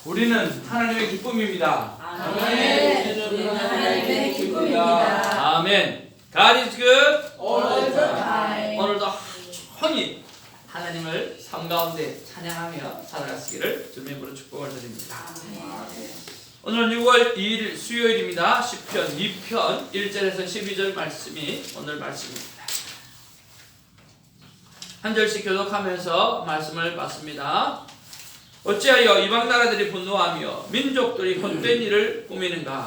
우리는 하나님의 기쁨입니다. 아멘. 우리는 하나님의 기쁨입니다. 아멘. God is good. All the time. 오늘도 종일 하나님을 삶 가운데 찬양하며 살아가시기를 주님으로 축복을 드립니다. 오늘은 6월 2일 수요일입니다. 시편 2편 1절에서 12절 말씀이 오늘 말씀입니다. 한 절씩 교독하면서 말씀을 받습니다. 어찌하여 이방 나라들이 분노하며 민족들이 헛된 일을 꾸미는가?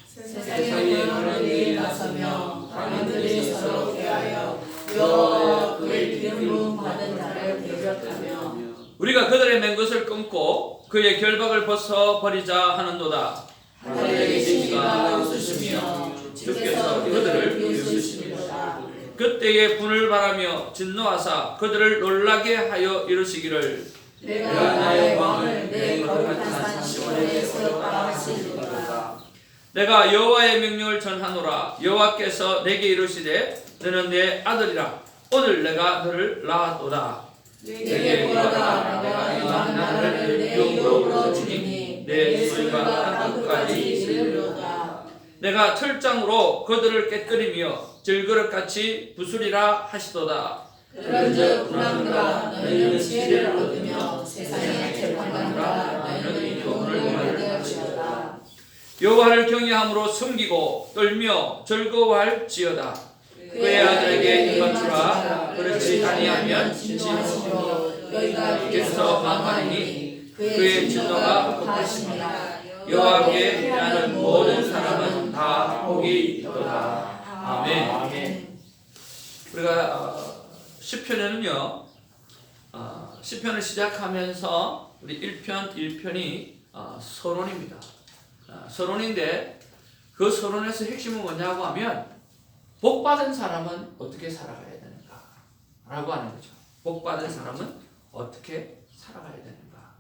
세상에 그런 일이 나서며 방언들이 서로 대하여 여호와와 그의 기름 받은 자를 대적하며 우리가 그들의 맹 것을 끊고 그의 결박을 벗어 버리자 하는도다. 하늘의 진리가 웃으시며 주께서 그들을 비웃으시리로다. 그때에 분을 바라며 진노하사 그들을 놀라게 하여 이르시기를 내가 나의 왕을 내 거룩한 산 시온에서 따라하시리로다. 내가 여호와의 명령을 전하노라. 여호와께서 내게 이르시되 너는 내 아들이라. 오늘 내가 너를 낳았도다. 내게 보라다. 내가 이방 나라를 내 유업으로 주리니 내 수가 땅끝까지 이르리로다. 내가 철장으로 그들을 깨뜨리며 질그릇같이 부수리라 하시도다. 그런즉 군왕들아 너희는 지혜를 얻으며 세상의 재판관들아 너희는 교훈을 받을 것이다. 여호와를 경외함으로 숨기고 떨며 즐거워할지어다. 그의 아들에게 입맞추라. 그렇지 아니하면 진노하시므로 너희가 주께서 망하리니 그의 진노가 급하십니다. 여호와께 피하는 모든 사람은 다 복이 있도다. 아멘. 우리가 시편에는요, 시편을 시작하면서 우리 1편, 1편이 서론입니다. 서론인데 그 서론에서 핵심은 뭐냐고 하면 복받은 사람은 어떻게 살아가야 되는가 라고 하는 거죠. 복받은 사람은 어떻게 살아가야 되는가.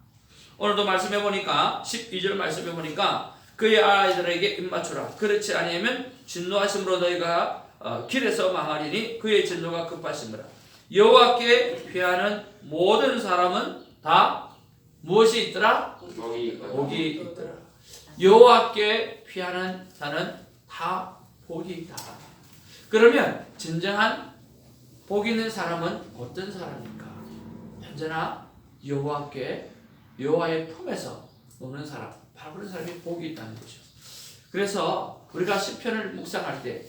오늘도 말씀해 보니까 12절 말씀해 보니까 그의 아이들에게 입맞추라. 그렇지 아니하면 진노하심으로 너희가 길에서 망하리니 그의 진노가 급하심이라. 여호와께 피하는 모든 사람은 다 무엇이 있더라? 복이 있더라. 여호와께 피하는 자는 다 복이 있다. 그러면 진정한 복 있는 사람은 어떤 사람입니까? 언제나 여호와께 여호와의 품에서 노는 사람, 바로 그런 사람이 복이 있다는 거죠. 그래서 우리가 시편을 묵상할 때,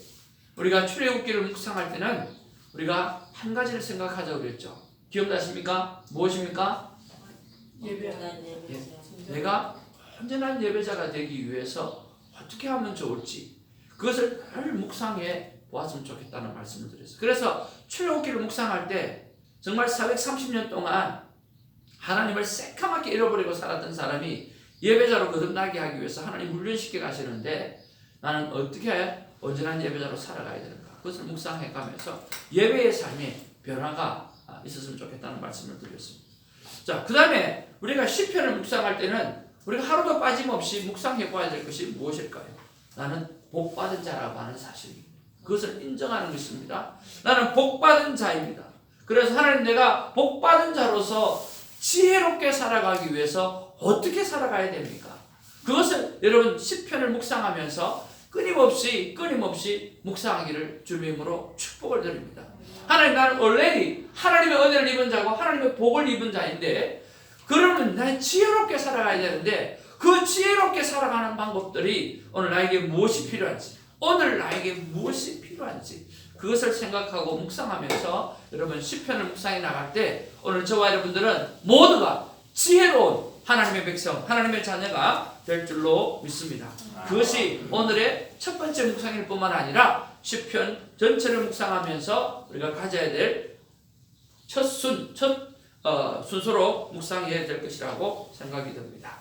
우리가 출애굽기를 묵상할 때는 우리가 한 가지를 생각하자고 그랬죠. 기억나십니까? 무엇입니까? 내가 온전한 예배자가 되기 위해서 어떻게 하면 좋을지 그것을 늘 묵상해 보았으면 좋겠다는 말씀을 드렸어요. 그래서 출애굽기를 묵상할 때 정말 430년 동안 하나님을 새까맣게 잃어버리고 살았던 사람이 예배자로 거듭나게 하기 위해서 하나님 훈련시켜 가시는데 나는 어떻게 온전한 예배자로 살아가야 되는가, 그것을 묵상해 가면서 예배의 삶에 변화가 있었으면 좋겠다는 말씀을 드렸습니다. 자, 그 다음에 우리가 시편을 묵상할 때는 우리가 하루도 빠짐없이 묵상해 봐야 될 것이 무엇일까요? 나는 복받은 자라고 하는 사실입니다. 그것을 인정하는 것입니다. 나는 복받은 자입니다. 그래서 하나님, 내가 복받은 자로서 지혜롭게 살아가기 위해서 어떻게 살아가야 됩니까? 그것을 여러분 시편을 묵상하면서 끊임없이 묵상하기를 주님으로 축복을 드립니다. 하나님, 나는 already 하나님의 은혜를 입은 자고 하나님의 복을 입은 자인데 그러면 나는 지혜롭게 살아가야 되는데 그 지혜롭게 살아가는 방법들이 오늘 나에게 무엇이 필요한지, 오늘 나에게 무엇이 필요한지 그것을 생각하고 묵상하면서 여러분 시편을 묵상해 나갈 때 오늘 저와 여러분들은 모두가 지혜로운 하나님의 백성, 하나님의 자녀가 될 줄로 믿습니다. 그것이 오늘의 첫 번째 묵상일 뿐만 아니라 시편 전체를 묵상하면서 우리가 가져야 될 첫 순서로 묵상해야 될 것이라고 생각이 듭니다.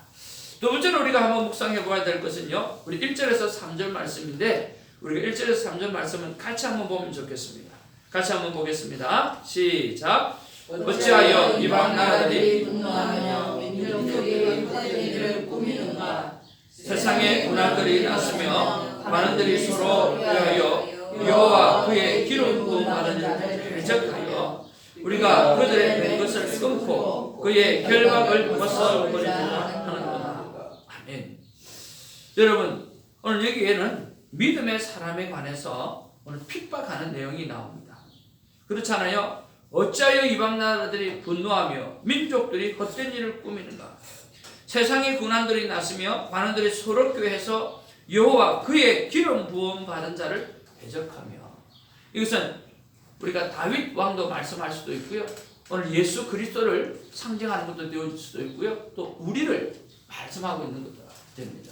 두 번째로 우리가 한번 묵상해 보아야 될 것은요, 우리 1절에서 3절 말씀인데 우리가 1절에서 3절 말씀은 같이 한번 보면 좋겠습니다. 같이 한번 보겠습니다. 시작. 어찌하여 이방 나라들이 분노하며 민족들이 헛된 일을 꾸미는가? 세상에 문화들이 났으며 많은들이 서로 대하여 여호와 그의 기름 부음 받은 자를 대적하여 우리가 그들의 된 것을 끊고 그의 결박을 벗어버리자 하는구나. 여러분 오늘 여기에는 믿음의 사람에 관해서 오늘 핍박하는 내용이 나옵니다. 그렇잖아요. 어찌하여 이방 나라들이 분노하며 민족들이 헛된 일을 꾸미는가. 세상의 군환들이 났으며 관원들이 서로 교회에서 여호와 그의 기름 부음 받은 자를 대적하며. 이것은 우리가 다윗 왕도 말씀할 수도 있고요. 오늘 예수 그리스도를 상징하는 것도 되어질 수도 있고요. 또 우리를 말씀하고 있는 것도 됩니다.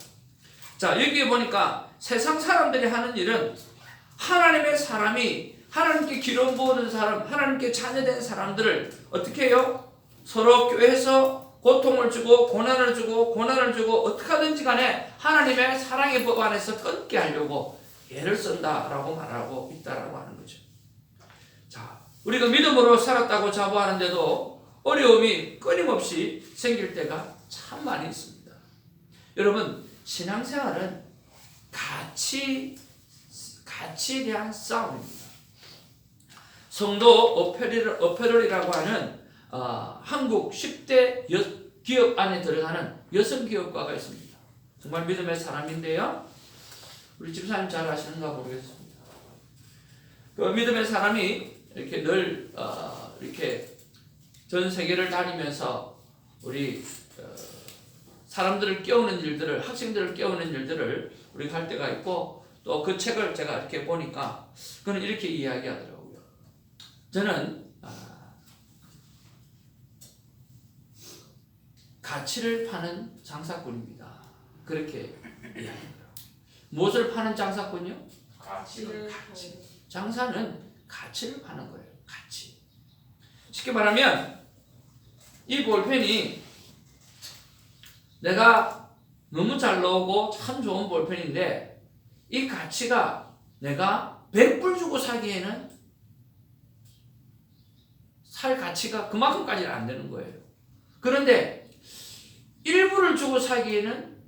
자, 여기에 보니까 세상 사람들이 하는 일은 하나님의 사람이 하나님께 기름 부어는 사람, 하나님께 자녀된 사람들을 어떻게 해요? 서로 교회에서 고통을 주고 고난을 주고 어떻게 하든지 간에 하나님의 사랑의 법 안에서 끊게 하려고 애를 쓴다라고 말하고 있다라고 하는 거죠. 자, 우리가 믿음으로 살았다고 자부하는데도 어려움이 끊임없이 생길 때가 참 많이 있습니다. 여러분, 신앙생활은 가치에 대한 싸움입니다. 성도 어페럴이라고 하는 한국 10대 기업 안에 들어가는 여성 기업가가 있습니다. 정말 믿음의 사람인데요. 우리 집사님 잘 아시는가 모르겠습니다. 그 믿음의 사람이 이렇게 늘 이렇게 전 세계를 다니면서 우리 사람들을 깨우는 일들을, 학생들을 깨우는 일들을 우리 갈 때가 있고, 또 그 책을 제가 이렇게 보니까 그는 이렇게 이야기하더라고요. 저는 가치를 파는 장사꾼입니다. 그렇게 이야기합니다. 무엇을 파는 장사꾼이요? 가치. 장사는 가치를 파는 거예요. 가치. 쉽게 말하면 이 볼펜이 내가 너무 잘 나오고 참 좋은 볼펜인데 이 가치가 내가 100불 주고 사기에는 살 가치가 그만큼까지는 안 되는 거예요. 그런데 1불을 주고 사기에는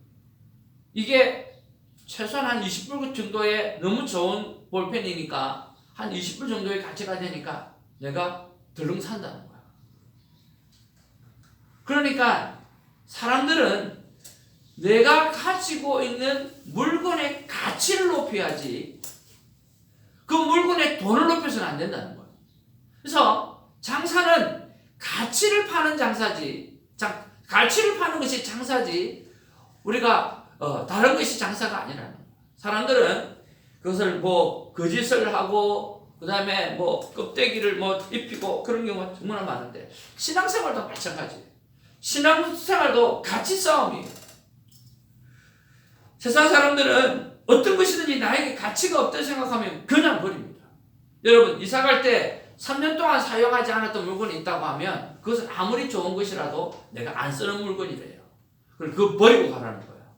이게 최소한 한 20불 정도의 너무 좋은 볼펜이니까 한 20불 정도의 가치가 되니까 내가 덜렁 산다는 거야. 그러니까 사람들은 내가 가지고 있는 물건의 가치를 높여야지 그 물건의 돈을 높여서는 안 된다는 거예요. 그래서 장사는 가치를 파는 장사지, 가치를 파는 것이 장사지 우리가 다른 것이 장사가 아니라는 거예요. 사람들은 그것을 뭐 거짓을 하고 그 다음에 뭐 껍데기를 뭐 입히고 그런 경우가 정말 많은데 신앙생활도 마찬가지예요. 신앙생활도 가치 싸움이에요. 세상 사람들은 어떤 것이든지 나에게 가치가 없다고 생각하면 그냥 버립니다. 여러분, 이사 갈 때 3년 동안 사용하지 않았던 물건이 있다고 하면 그것은 아무리 좋은 것이라도 내가 안 쓰는 물건이래요. 그걸 그거 버리고 가라는 거예요.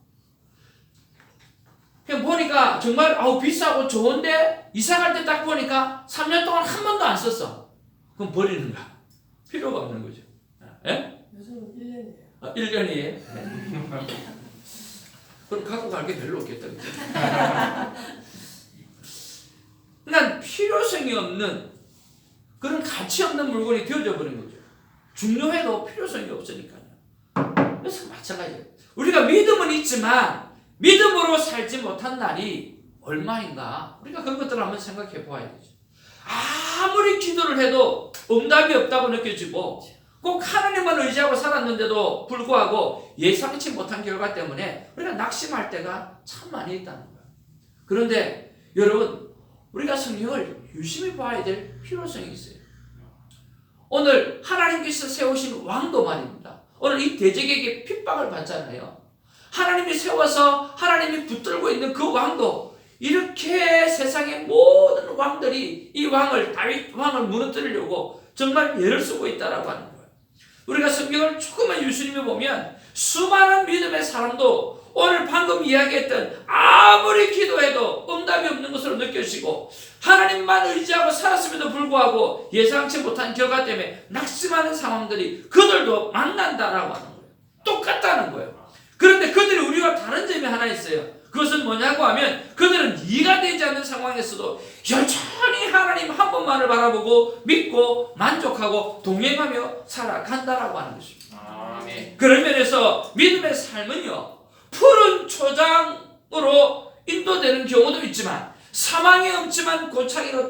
그냥 보니까 정말 비싸고 좋은데 이사 갈 때 딱 보니까 3년 동안 한 번도 안 썼어. 그럼 버리는 거야. 필요가 없는 거죠. 예? 요즘 1년이에요. 1년이에요? 네. 그럼 갖고 갈 게 별로 없겠다. 그러니까 필요성이 없는 그런 가치 없는 물건이 되어져 버린 거죠. 중요해도 필요성이 없으니까요. 그래서 마찬가지예요. 우리가 믿음은 있지만 믿음으로 살지 못한 날이 얼마인가? 우리가 그런 것들을 한번 생각해 보아야 되죠. 아무리 기도를 해도 응답이 없다고 느껴지고 꼭 하나님만 의지하고 살았는데도 불구하고 예상치 못한 결과 때문에 우리가 낙심할 때가 참 많이 있다는 거예요. 그런데 여러분, 우리가 성경을 유심히 봐야 될 필요성이 있어요. 오늘 하나님께서 세우신 왕도 말입니다. 오늘 이 대적에게 핍박을 받잖아요. 하나님이 세워서 하나님이 붙들고 있는 그 왕도 이렇게 세상의 모든 왕들이 이 왕을, 다윗 왕을 무너뜨리려고 정말 애를 쓰고 있다라고 하는 거예요. 우리가 성경을 조금만 유심히 보면 수많은 믿음의 사람도 오늘 방금 이야기했던 아무리 기도해도 응답이 없는 것으로 느껴지고 하나님만 의지하고 살았음에도 불구하고 예상치 못한 결과 때문에 낙심하는 상황들이 그들도 만난다라고 하는 거예요. 똑같다는 거예요. 그런데 그들이 우리와 다른 점이 하나 있어요. 그것은 뭐냐고 하면 그들은 이해가 되지 않는 상황에서도 여전히 하나님 한 분만을 바라보고 믿고 만족하고 동행하며 살아간다라고 하는 것입니다. 아멘. 그런 면에서 믿음의 삶은요, 푸른 초장 인도되는 경우도 있지만 사망의 엄침한 골짜기로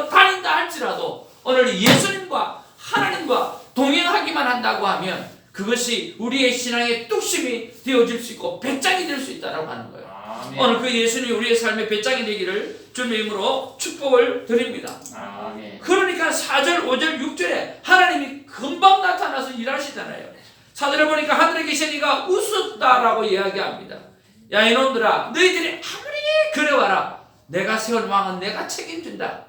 다닌다 할지라도 오늘 예수님과 하나님과 동행하기만 한다고 하면 그것이 우리의 신앙의 뚝심이 되어질 수 있고 배짱이 될 수 있다고 하는 거예요. 아멘. 오늘 그 예수님이 우리의 삶의 배짱이 되기를 주님의 이름으로 축복을 드립니다. 아멘. 그러니까 4절, 5절, 6절에 하나님이 금방 나타나서 일하시잖아요. 4절에 보니까 하늘에 계신 이가 웃었다라고 이야기합니다. 야 이놈들아, 너희들이 아무리 그래와라 내가 세운 왕은 내가 책임진다.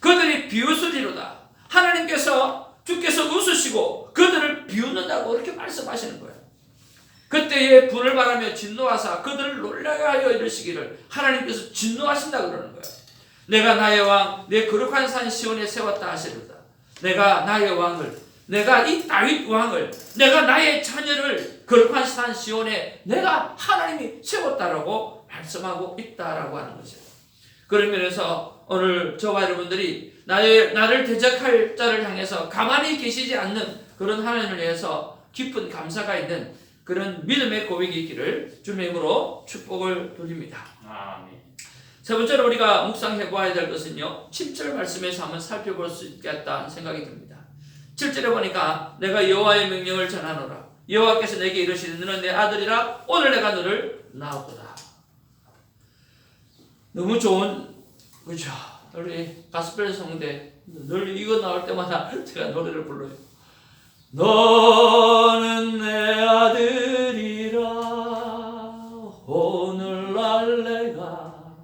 그들이 비웃으리로다. 주께서 웃으시고 그들을 비웃는다고 그렇게 말씀하시는 거예요. 그때에 분을 바라며 진노하사 그들을 놀라게 하여 이르시기를 하나님께서 진노하신다 그러는 거예요. 내가 나의 왕 내 거룩한 산 시온에 세웠다 하시리로다. 내가 나의 왕을, 내가 이 다윗 왕을, 내가 나의 자녀를 거룩한 산 시온에 내가 하나님이 세웠다라고 말씀하고 있다라고 하는 거죠. 그런 면에서 오늘 저와 여러분들이 나를 대적할 자를 향해서 가만히 계시지 않는 그런 하나님을 위해서 깊은 감사가 있는 그런 믿음의 고백이 있기를 주님의 이름으로 축복을 드립니다. 아멘. 세 번째로 우리가 묵상해 보아야 될 것은요, 7절 말씀에서 한번 살펴볼 수 있겠다는 생각이 듭니다. 7절에 보니까 내가 여호와의 명령을 전하노라. 여호와께서 내게 이르시되 너는 내 아들이라 오늘 내가 너를 낳았도다. 너무 좋은, 그죠? 우리 가스펠 성대 늘 이거 나올 때마다 제가 노래를 불러요. 너는 내 아들이라 오늘날 내가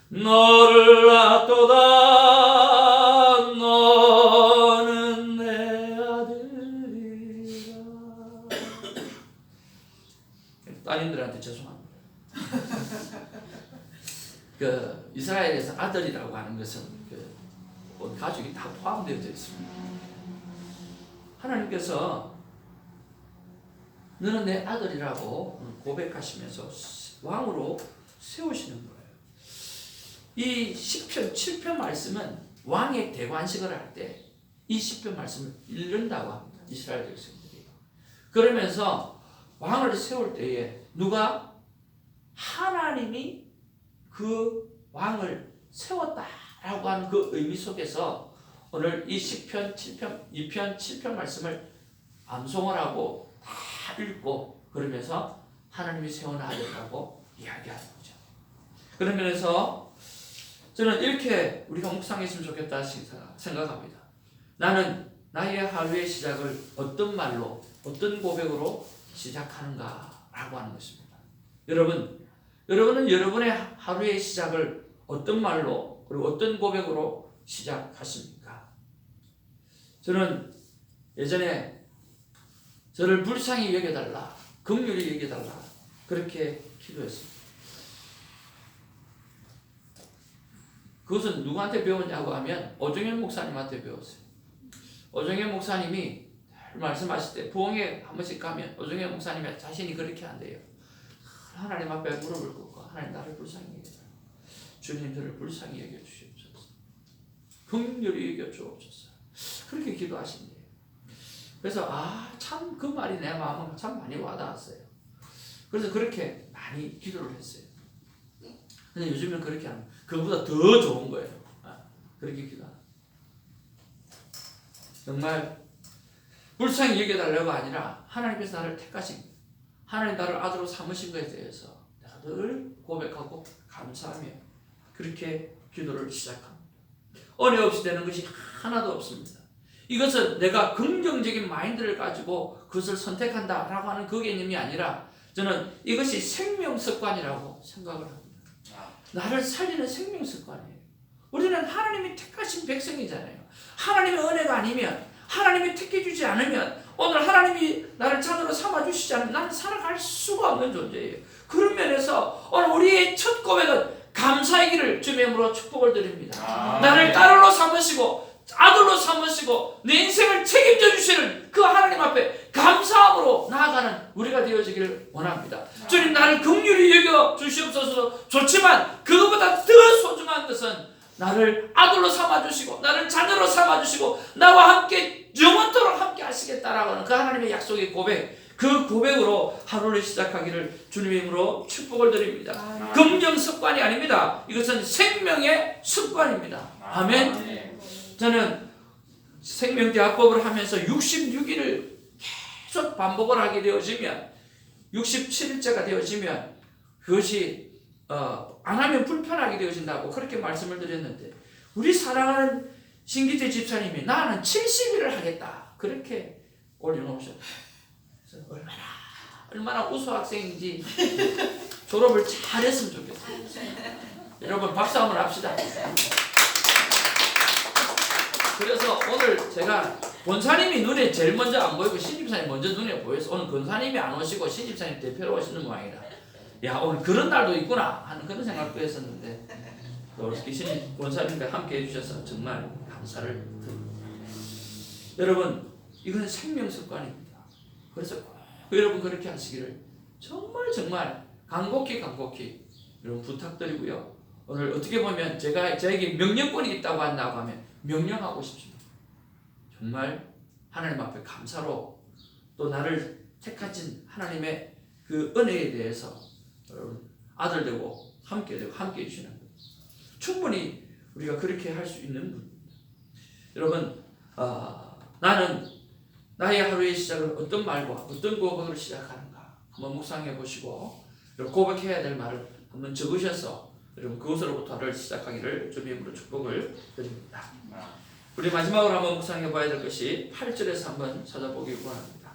너를 낳았도다. 너는 내 아들이라. 따님들한테 죄송합니다. 그 이스라엘에서 아들이라고 하는 것은 온 가족이 다 포함되어 있습니다. 하나님께서 너는 내 아들이라고 고백하시면서 왕으로 세우시는 거예요. 이 시편 7편 말씀은 왕의 대관식을 할 때 이 시편 말씀을 읽는다고 합니다. 이스라엘 백성들이. 그러면서 왕을 세울 때에 누가? 하나님이 그 왕을 세웠다라고 하는 그 의미 속에서 오늘 이 시편 7편, 2편, 7편 말씀을 암송을 하고 다 읽고 그러면서 하나님이 세운 아들이라고 이야기하는 거죠. 그런 면에서 저는 이렇게 우리가 묵상했으면 좋겠다 생각합니다. 나는 나의 하루의 시작을 어떤 말로, 어떤 고백으로 시작하는가라고 하는 것입니다. 여러분은 여러분의 하루의 시작을 어떤 말로 그리고 어떤 고백으로 시작하십니까? 저는 예전에 저를 불쌍히 여겨달라, 긍휼히 여겨달라 그렇게 기도했습니다. 그것은 누구한테 배웠냐고 하면 오정현 목사님한테 배웠어요. 오정현 목사님이 말씀하실 때 부흥회 한 번씩 가면 오정현 목사님이 자신이 그렇게 한대요. 하나님 앞에 무릎을 꿇고 하나님 나를 불쌍히 여겨달라. 주님 저를 불쌍히 여겨주시옵소서. 긍휼히 여겨주옵소서. 그렇게 기도하신대요. 그래서 참 그 말이 내 마음은 참 많이 와닿았어요. 그래서 그렇게 많이 기도를 했어요. 근데 요즘은 그렇게 하는 그보다 더 좋은 거예요. 그렇게 기도하는. 정말 불쌍히 여겨달라고 아니라 하나님께서 나를 택하신, 하나님 나를 아들로 삼으신 것에 대해서 내가 늘 고백하고 감사하며 그렇게 기도를 시작합니다. 은혜 없이 되는 것이 하나도 없습니다. 이것은 내가 긍정적인 마인드를 가지고 그것을 선택한다라고 하는 그 개념이 아니라 저는 이것이 생명습관이라고 생각을 합니다. 나를 살리는 생명습관이에요. 우리는 하나님이 택하신 백성이잖아요. 하나님의 은혜가 아니면, 하나님이 택해주지 않으면, 오늘 하나님이 나를 자녀로 삼아주시지 않으면 나는 살아갈 수가 없는 존재예요. 그런 면에서 오늘 우리의 첫 고백은 감사의 길을 주님의 이름으로 축복을 드립니다. 나를 딸로 삼으시고 아들로 삼으시고 내 인생을 책임져 주시는 그 하나님 앞에 감사함으로 나아가는 우리가 되어지기를 원합니다. 주님 나를 긍휼히 여겨 주시옵소서 좋지만 그것보다 더 소중한 것은 나를 아들로 삼아주시고 나를 자녀로 삼아주시고 나와 함께 영원토록 함께 하시겠다라고 하는 그 하나님의 약속의 고백, 그 고백으로 하루를 시작하기를 주님의 이름으로 축복을 드립니다. 긍정 습관이 아닙니다. 이것은 생명의 습관입니다. 아멘. 저는 생명대화법을 하면서 66일을 계속 반복을 하게 되어지면 67일째가 되어지면 그것이 안 하면 불편하게 되어진다고 그렇게 말씀을 드렸는데 우리 사랑하는 신기태 집사님이 나는 70일을 하겠다 그렇게 올려놓으셨어요. 얼마나 우수 학생인지 졸업을 잘했으면 좋겠어요. 여러분 박수 한번 합시다. 그래서 오늘 제가 권사님이 눈에 제일 먼저 안 보이고 신집사님 먼저 눈에 보여서 오늘 권사님이 안 오시고 신집사님 대표로 오시는 모양이다. 야 오늘 그런 날도 있구나 하는 그런 생각도 했었는데 이렇게 신집 권사님과 함께 해주셔서 정말 감사를 드립니다. 여러분 이건 생명 습관입니다. 그래서 여러분 그렇게 하시기를 정말 간곡히 여러분 부탁드리고요. 오늘 어떻게 보면 제가 저에게 명령권이 있다고 한다고 하면 명령하고 싶습니다. 정말 하나님 앞에 감사로 또 나를 택하신 하나님의 그 은혜에 대해서 여러분 아들 되고 함께 해주시는 분. 충분히 우리가 그렇게 할 수 있는 분입니다. 여러분 나는 나의 하루의 시작을 어떤 말과 어떤 고백으로 시작하는가 한번 묵상해 보시고 고백해야 될 말을 한번 적으셔서 여러분 그것으로부터 하루를 시작하기를 주님의 이름으로 축복을 드립니다. 우리 마지막으로 한번 묵상해 봐야 될 것이 8절에서 한번 찾아보기 원합니다.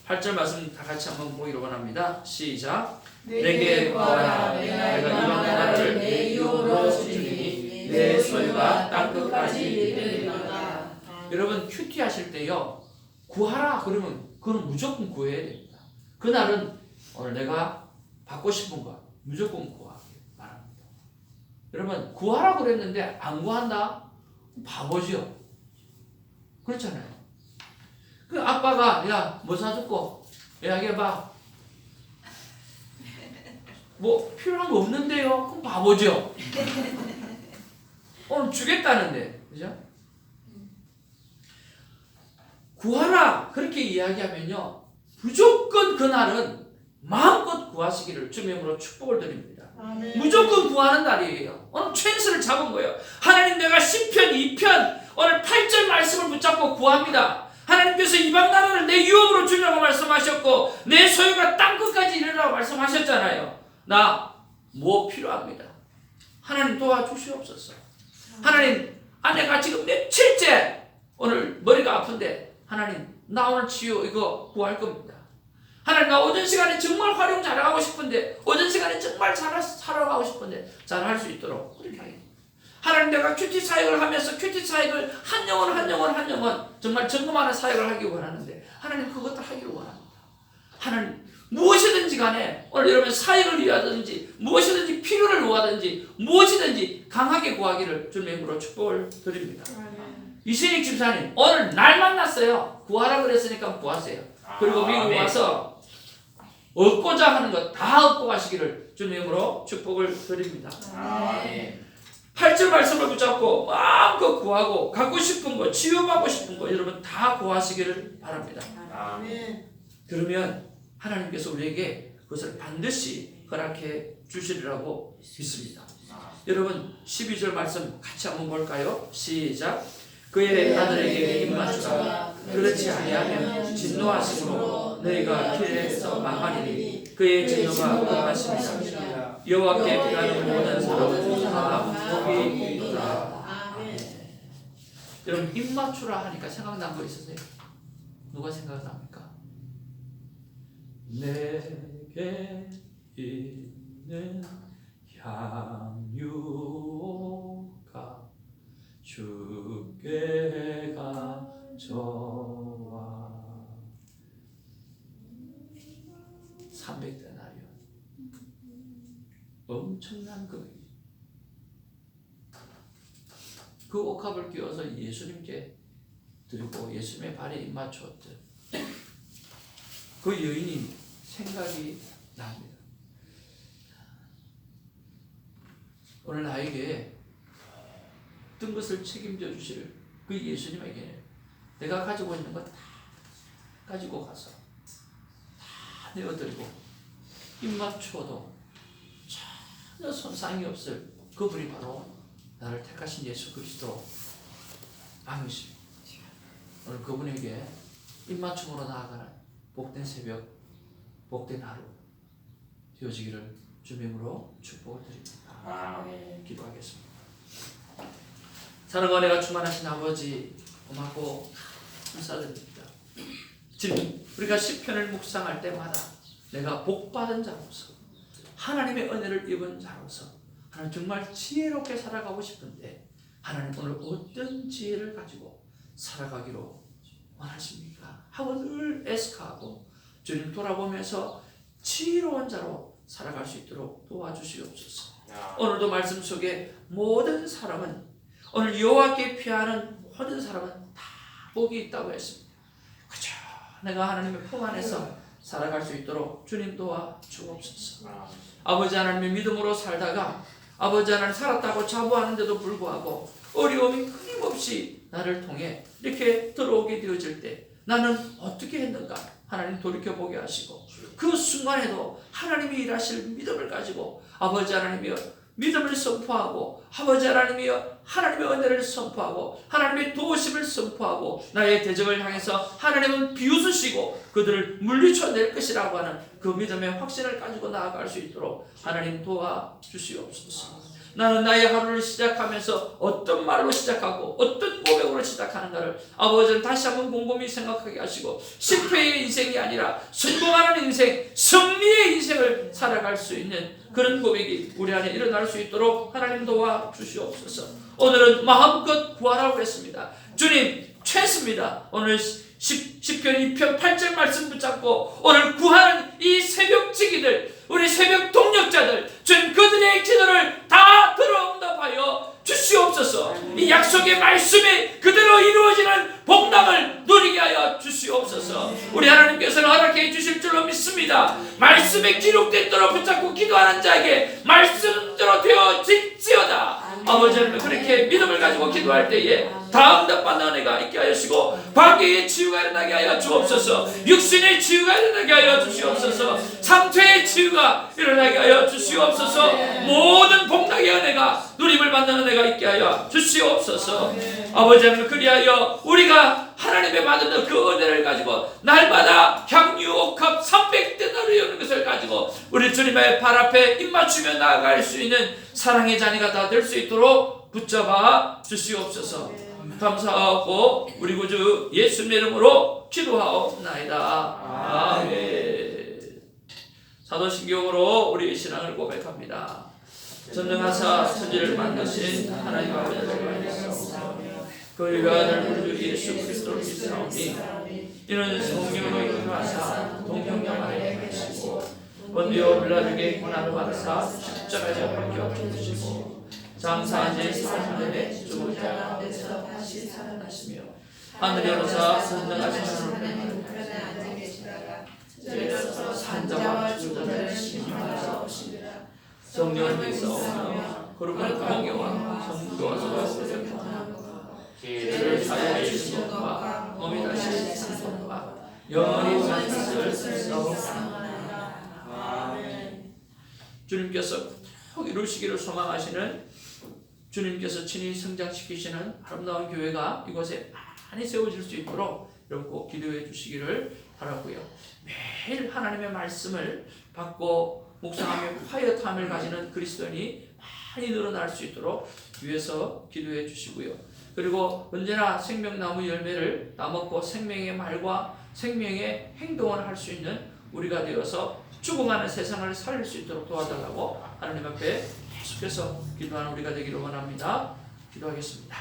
8절 말씀 다 같이 한번 보기를 원합니다. 시작. 내게 구하라 내가 이방 나라를 내 유업으로 주리니 내 소유가 땅끝까지 이르리로다. 여러분 큐티 하실 때요 구하라 그러면 그건 무조건 구해야 됩니다. 그날은 오늘 내가 받고 싶은 거 무조건 구하기 바랍니다. 여러분 구하라 그랬는데 안 구한다? 바보지요. 그렇잖아요. 그 아빠가 야 뭐 사줄거 이야기해봐. 뭐 필요한 거 없는데요? 그럼 바보죠. 오늘 주겠다는데 그죠? 구하라 그렇게 이야기하면요 무조건 그날은 마음껏 구하시기를 주님의 이름으로 축복을 드립니다. 아멘. 무조건 구하는 날이에요. 오늘 찬스를 잡은 거예요. 하나님 내가 시편 2편 오늘 8절 말씀을 붙잡고 구합니다. 하나님께서 이방 나라를 내 유업으로 주려고 말씀하셨고 내 소유가 땅끝까지 이르라고 말씀하셨잖아요. 나 뭐 필요합니다. 하나님 도와주시옵소서. 하나님 아내가 지금 며칠째 오늘 머리가 아픈데 하나님 나 오늘 치유 이거 구할 겁니다. 하나님 나 오전 시간에 정말 활용 잘하고 싶은데 오전 시간에 정말 살아가고 싶은데 잘할 수 있도록 그렇게 하겠습니다. 하나님 내가 큐티 사역을 하면서 큐티 사역을 한 영혼 정말 점검하는 사역을 하기 원하는데 하나님 그것도 하기를 원합니다. 하나님 무엇이든지 간에 오늘 여러분 사역을 위하든지 무엇이든지 필요를 구하든지 무엇이든지 강하게 구하기를 주님의 이름으로 축복을 드립니다. 이신익 집사님 오늘 날 만났어요. 구하라 그랬으니까 구하세요. 그리고 미국 와서 얻고자 하는 것 다 얻고 가시기를 주님의 이름으로 축복을 드립니다. 8절 말씀을 붙잡고 마음껏 구하고 갖고 싶은 거 치유받고 싶은 거 여러분 다 구하시기를 바랍니다. 그러면 하나님께서 우리에게 그것을 반드시 허락해 주시리라고 믿습니다. 여러분 12절 말씀 같이 한번 볼까요? 시작. 그의 아들에게 입맞추라. 그렇지 아니하면 진노하심으로 너희가 길에서 망하리니 그의 진노가 끝나심이라. 여호와께 피하는 모든 사람은 다 복이 있다. 여러분 입맞추라 하니까 생각난 거 있으세요? 누가 생각납니까? 내게 있는 향유가 주께 가져와 300데나리온 엄청난 금액이죠. 그 옥합을 끼워서 예수님께 드리고 예수님의 발에 입맞추었죠. 그 여인이 생각이 납니다. 오늘 나에게 어떤 것을 책임져 주시를 그 예수님에게 내가 가지고 있는 것 다 가지고 가서 다 많이 얻으리고 입맞추어도 전혀 손상이 없을 그분이 바로 나를 택하신 예수 그리스도 왕이십니다. 오늘 그분에게 입맞춤으로 나아가는 복된 새벽, 복된 하루 되어지기를 주님으로 축복을 드립니다. 기도하겠습니다. 사랑과 은혜가 충만하신 아버지 고맙고 감사드립니다. 지금 우리가 시편을 묵상할 때마다 내가 복받은 자로서 하나님의 은혜를 입은 자로서 하나님 정말 지혜롭게 살아가고 싶은데 하나님 오늘 어떤 지혜를 가지고 살아가기로 원하십니까? 하고 늘 애석하고 주님 돌아보면서 지혜로운 자로 살아갈 수 있도록 도와주시옵소서. 오늘도 말씀 속에 모든 사람은 오늘 여호와께 피하는 모든 사람은 다 복이 있다고 했습니다. 그저 내가 하나님의 품 안에서 살아갈 수 있도록 주님 도와주옵소서. 아버지 하나님의 믿음으로 살다가 아버지 하나님 살았다고 자부하는데도 불구하고 어려움이 끊임없이 나를 통해 이렇게 들어오게 되어질 때 나는 어떻게 했는가 하나님 돌이켜보게 하시고 그 순간에도 하나님이 일하실 믿음을 가지고 아버지 하나님이여 믿음을 선포하고 아버지 하나님이여 하나님의 은혜를 선포하고 하나님의 도우심을 선포하고 나의 대적을 향해서 하나님은 비웃으시고 그들을 물리쳐낼 것이라고 하는 그 믿음의 확신을 가지고 나아갈 수 있도록 하나님 도와주시옵소서. 나는 나의 하루를 시작하면서 어떤 말로 시작하고 어떤 고백으로 시작하는가를 아버지는 다시 한번 곰곰이 생각하게 하시고 실패의 인생이 아니라 성공하는 인생, 승리의 인생을 살아갈 수 있는 그런 고백이 우리 안에 일어날 수 있도록 하나님 도와주시옵소서. 오늘은 마음껏 구하라고 했습니다. 주님 최습니다. 오늘 시편 2편 8절 말씀 붙잡고 오늘 구하는 이 새벽지기들 우리 새벽 동력자들 주님 그들의 기도를 다 들어응답하여 주시옵소서. 이 약속의 말씀이 그대로 이루어지는 복락을 누리게 하여 주시옵소서. 우리 하나님께서는 허락해 주실 줄로 믿습니다. 말씀에 기록된 대로 붙잡고 기도하는 자에게 말씀대로 되어질지어다. 아버지 하나님 그렇게 믿음을 가지고 기도할 때에 다 응답받는 은혜가 있게 하시고 관계의 치유가 일어나게 하여 주옵소서. 육신의 치유가 일어나게 하여 주시옵소서. 상태의 치유가 일어나게 하여 주시옵소서. 모든 복락의 은혜가 누림을 받는 은혜가 있게 하여 주시옵소서. 아버지 하나님 그리하여 우리가 하나님의 받는 그 은혜를 가지고 날마다 향유 옥합 300데나리온을 여는 것을 가지고 우리 주님의 발 앞에 입맞추며 나아갈 수 있는 사랑의 자녀가 다 될 수 있도록 붙잡아 주시옵소서. 감사하고 우리 구주 예수님의 이름으로 기도하옵나이다. 아멘. 사도신경으로 우리의 신앙을 고백합니다. 전능하사 천지를 만드신 하나님 아버지를 말미암아 그의 아들 우리 주 예수 그리스도를 믿사오니 이는 성령으로 인도하사 동정녀 안에 계시고 본디오 빌라에게 고난을 받으사 십자가에 못 박혀 죽으시고 장사한 지 4년에 죽은 자 가운데서 다시 살아나시며 하늘에 오르사 전능하신 하나님을 앉아 계시다가 저리로서 산자와 죽은 자를 심판하러 오시리라. 성령을 믿사오며 거룩한 공의와 성도와 서로를 교통하고 죄를 사하여 주신 것과 몸이 다시 산 것과 영원히 사는 것을 싸우나이다. 아멘. 주님께서 꼭 이루시기를 소망하시는 주님께서 친히 성장시키시는 아름다운 교회가 이곳에 많이 세워질 수 있도록 여러분 꼭 기도해 주시기를 바라고요. 매일 하나님의 말씀을 받고 묵상하며 화이어함을 가지는 그리스도인이 많이 늘어날 수 있도록 위해서 기도해 주시고요. 그리고 언제나 생명나무 열매를 따먹고 생명의 말과 생명의 행동을 할 수 있는 우리가 되어서 죽어가는 세상을 살릴 수 있도록 도와달라고 하나님 앞에 계속해서 기도하는 우리가 되기를 원합니다. 기도하겠습니다.